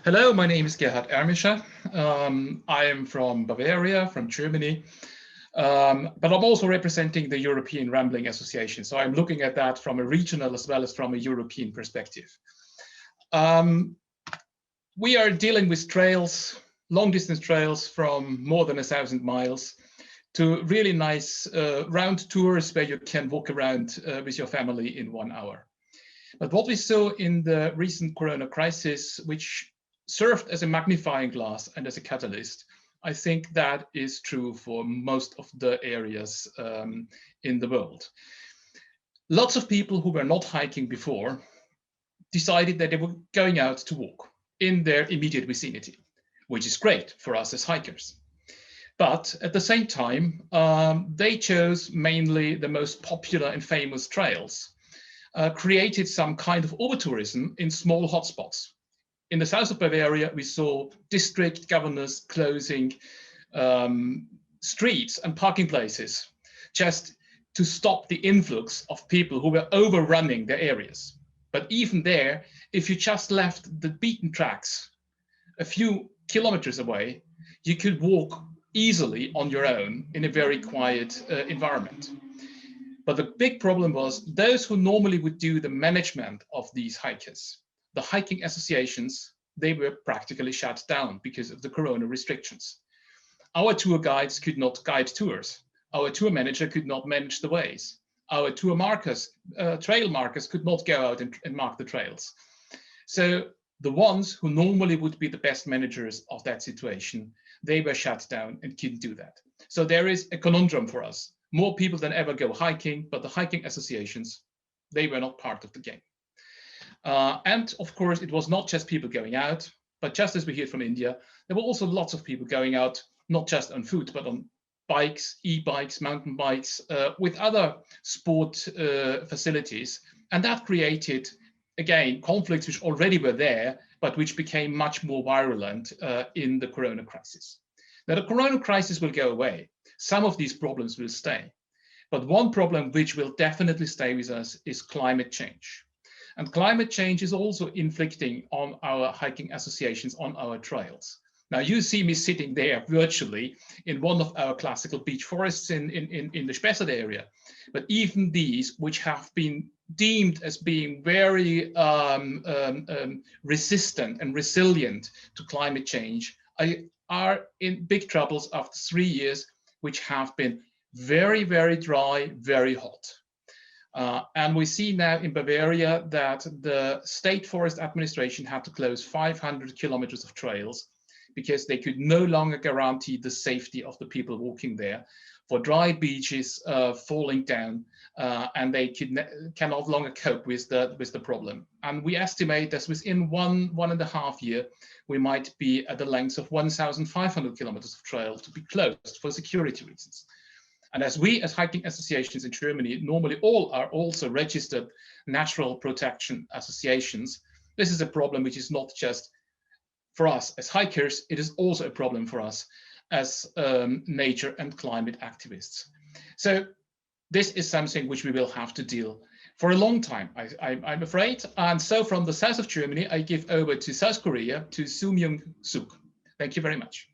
Hello, my name is Gerhard Ermischer. I am from Bavaria, from Germany, but I'm also representing the European Rambling Association. So I'm looking at that from a regional as well as from a European perspective. We are dealing with trails, long distance trails from more than 1,000 miles to really nice round tours where you can walk around with your family in 1 hour. But what we saw in the recent Corona crisis, which served as a magnifying glass and as a catalyst, I think that is true for most of the areas in the world. Lots of people who were not hiking before decided that they were going out to walk in their immediate vicinity, which is great for us as hikers. But at the same time, they chose mainly the most popular and famous trails, created some kind of over-tourism in small hotspots. In the south of Bavaria, we saw district governors closing streets and parking places just to stop the influx of people who were overrunning their areas. But even there, if you just left the beaten tracks a few kilometers away, you could walk easily on your own in a very quiet environment. But the big problem was those who normally would do the management of these hikers, the hiking associations, they were practically shut down because of the Corona restrictions. Our tour guides could not guide tours. Our tour manager could not manage the ways. Our tour markers, trail markers could not go out and mark the trails. So the ones who normally would be the best managers of that situation, they were shut down and couldn't do that. So there is a conundrum for us. More people than ever go hiking, but the hiking associations, they were not part of the game. And of course, it was not just people going out, but just as we hear from India, there were also lots of people going out, not just on foot, but on bikes, e-bikes, mountain bikes, with other sport facilities. And that created, again, conflicts which already were there, but which became much more virulent in the Corona crisis. Now, the Corona crisis will go away. Some of these problems will stay. But one problem which will definitely stay with us is climate change. And climate change is also inflicting on our hiking associations, on our trails. Now, you see me sitting there virtually in one of our classical beech forests in the Spessart area. But even these, which have been deemed as being very resistant and resilient to climate change, are in big troubles after 3 years, which have been very, very dry, very hot. And we see now in Bavaria that the State Forest Administration had to close 500 kilometers of trails because they could no longer guarantee the safety of the people walking there for dry beaches falling down, and they can no longer cope with the problem. And we estimate that within one and a half year, we might be at the length of 1,500 kilometers of trail to be closed for security reasons. And as we, as hiking associations in Germany, normally all are also registered natural protection associations, this is a problem which is not just for us as hikers, it is also a problem for us as nature and climate activists. So this is something which we will have to deal for a long time, I'm afraid. And so from the south of Germany, I give over to South Korea, to Soo Myung Suk. Thank you very much.